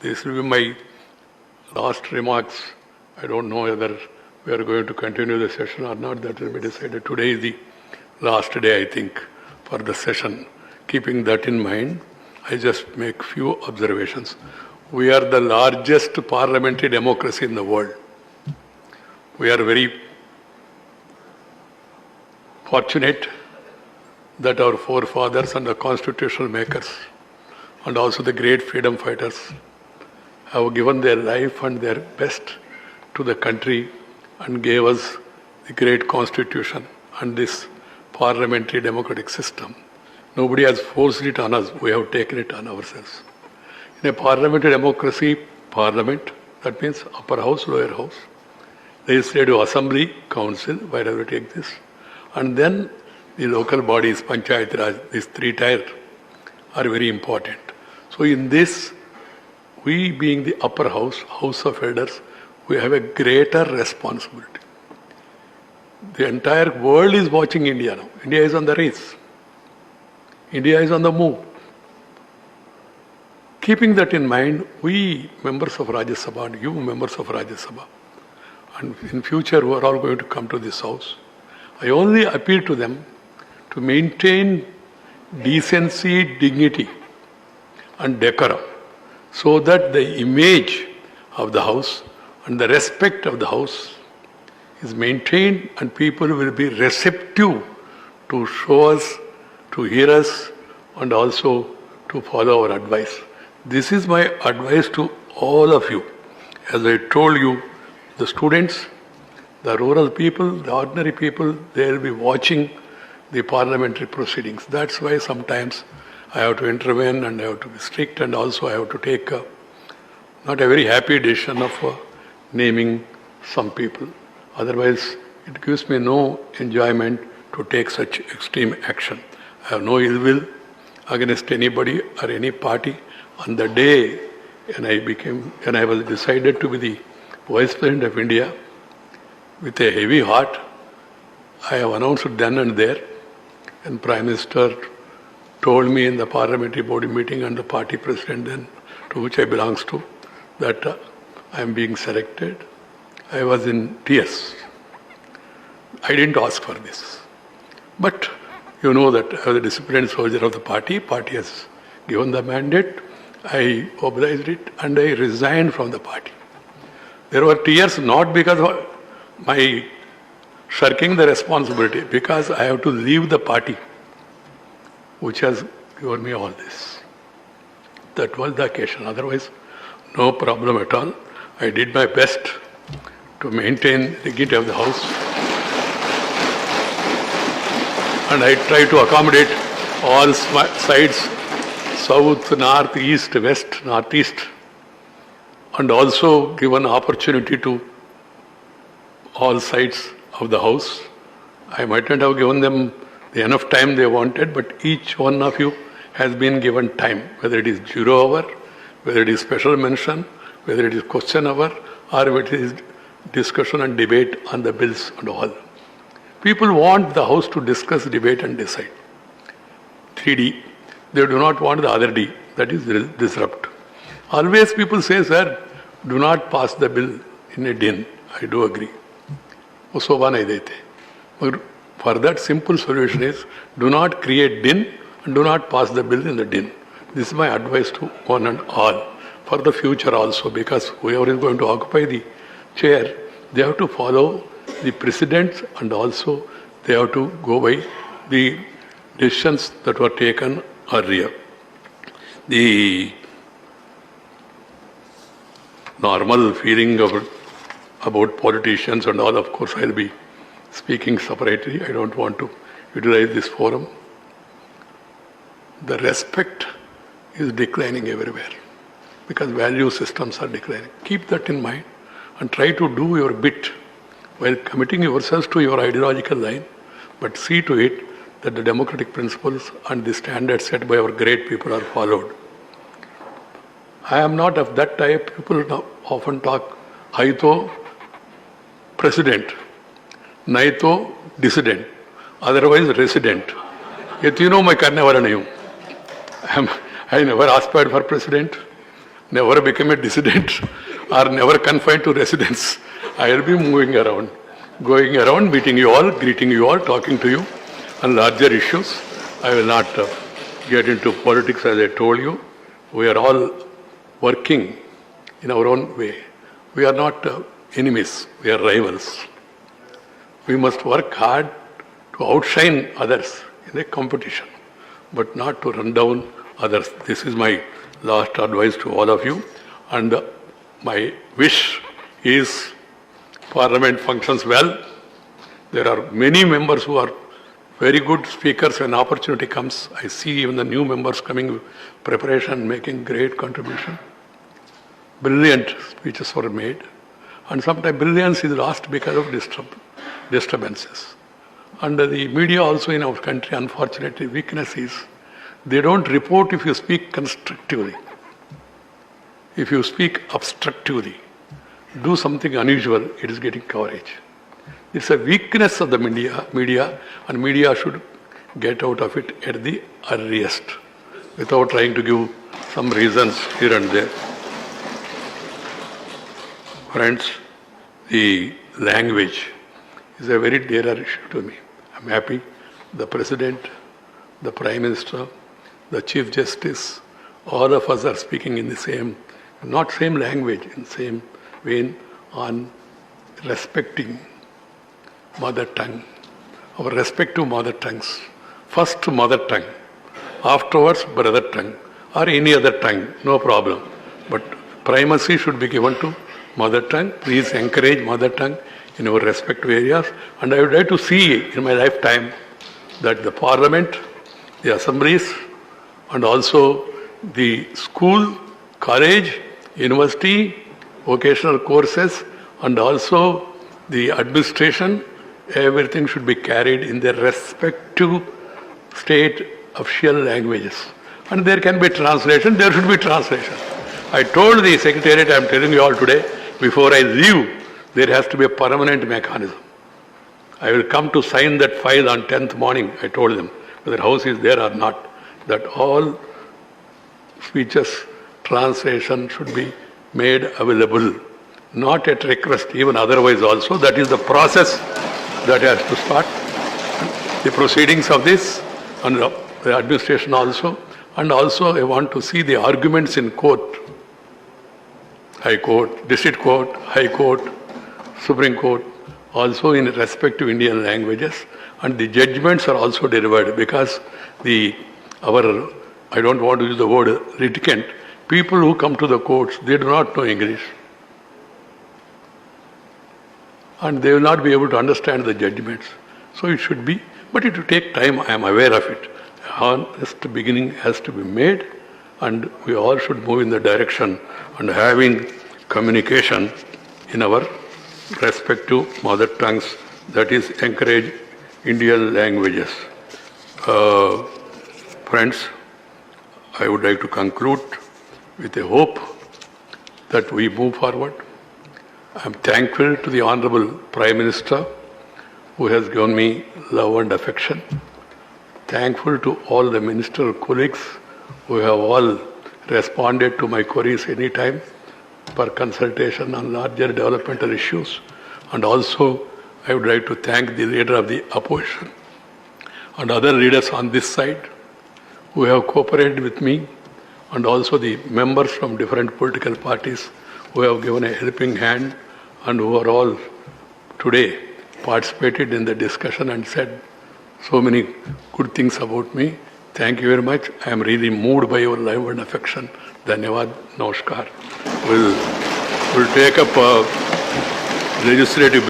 This will be my last remarks. I don't know whether we are going to continue the session or not. That will be decided. Today is the last day, I think, for the session. Keeping that in mind, I just make few observations. We are the largest parliamentary democracy in the world. We are very fortunate that our forefathers and the constitutional makers and also the great freedom fighters have given their life and their best to the country and gave us the great constitution and this parliamentary democratic system. Nobody has forced it on us. We have taken it on ourselves. In a parliamentary democracy, parliament, that means upper house, lower house, legislative assembly, council, wherever we take this, and then the local bodies, Panchayat Raj, these three tier are very important. So in this, we being the upper house, House of Elders, we have a greater responsibility. The entire world is watching India now. India is on the race. India is on the move. Keeping that in mind, we members of Rajyasabha and you members of Rajyasabha, and in future we are all going to come to this house, I only appeal to them to maintain decency, dignity and decorum so that the image of the house and the respect of the house is maintained and people will be receptive to show us, to hear us and also to follow our advice. This is my advice to all of you. As I told you, the students, the rural people, the ordinary people, they will be watching the parliamentary proceedings. That's why sometimes I have to intervene and I have to be strict and also I have to take not a very happy decision of naming some people. Otherwise, it gives me no enjoyment to take such extreme action. I have no ill will against anybody or any party. On the day when I was decided to be the Vice President of India, with a heavy heart, I have announced then and there, and Prime Minister told me in the parliamentary body meeting and the party president then, to which I belongs to, that I am being selected. I was in tears. I didn't ask for this. But you know that I was a disciplined soldier of the party. Party has given the mandate. I obliged it and I resigned from the party. There were tears not because of my shirking the responsibility, because I have to leave the party which has given me all this. That was the occasion. Otherwise, no problem at all. I did my best to maintain the dignity of the house. And I tried to accommodate all sides, south, north, east, west, northeast, and also give an opportunity to all sides of the house. I mightn't have given them enough time they wanted, but each one of you has been given time, whether it is zero hour, whether it is special mention, whether it is question hour, or whether it is discussion and debate on the bills and all. People want the house to discuss, debate and decide. 3D. They do not want the other D, that is disrupt. Always people say, sir, do not pass the bill in a din. I do agree. For that simple solution is, do not create din and do not pass the bill in the din. This is my advice to one and all. For the future also, because whoever is going to occupy the chair, they have to follow the precedents and also they have to go by the decisions that were taken earlier. The normal feeling about politicians and all, of course, I'll be speaking separately. I don't want to utilize this forum. The respect is declining everywhere because value systems are declining. Keep that in mind and try to do your bit while committing yourselves to your ideological line, but see to it that the democratic principles and the standards set by our great people are followed. I am not of that type. People often talk, Aito president, Naito dissident, otherwise resident. Yet you know my karne wala nahi hu. I never aspired for president. never become a dissident or never confined to residence. I will be moving around, going around, meeting you all, greeting you all, talking to you on larger issues. I will not get into politics as I told you. We are all working in our own way. We are not enemies, we are rivals. We must work hard to outshine others in a competition, but not to run down others. This is my last advice to all of you. And my wish is Parliament functions well. There are many members who are very good speakers. When opportunity comes, I see even the new members coming, preparation, making great contribution. Brilliant speeches were made. And sometimes brilliance is lost because of disturbances. And the media also in our country, unfortunately, weakness is they don't report if you speak constructively. If you speak obstructively, do something unusual, it is getting coverage. It's a weakness of the media, and media should get out of it at the earliest, without trying to give some reasons here and there. Friends, the language is a very dear issue to me. I'm happy the President, the Prime Minister, the Chief Justice, all of us are speaking in the same, not same language, in same vein on respecting mother tongue, our respective mother tongues. First mother tongue, afterwards brother tongue, or any other tongue, no problem. But primacy should be given to mother tongue. Please encourage mother tongue in our respective areas. And I would like to see in my lifetime that the Parliament, the assemblies, and also the school, college, university, vocational courses, and also the administration, everything should be carried in their respective state official languages. And there can be translation, there should be translation. I told the Secretariat, I am telling you all today, before I leave, there has to be a permanent mechanism. I will come to sign that file on 10th morning, I told them, whether house is there or not, that all speeches, translation should be made available, not at request, even otherwise also. That is the process that has to start. The proceedings of this and the administration also. And also I want to see the arguments in court, High Court, District Court, High Court, Supreme Court, also in respective Indian languages. And the judgments are also delivered because I don't want to use the word litigant, people who come to the courts, they do not know English. And they will not be able to understand the judgments. So it should be, but it will take time, I am aware of it. Honest beginning has to be made, and we all should move in the direction and having communication in our respective mother tongues, that is encourage Indian languages. Friends, I would like to conclude with a hope that we move forward. I am thankful to the Honorable Prime Minister who has given me love and affection. Thankful to all the ministerial colleagues who have all responded to my queries anytime for consultation on larger developmental issues. And also I would like to thank the leader of the opposition and other leaders on this side who have cooperated with me, and also the members from different political parties who have given a helping hand and who are all today participated in the discussion and said so many good things about me. Thank you very much. I am really moved by your love and affection. Dhanyavad, Namaskar. We'll take up legislative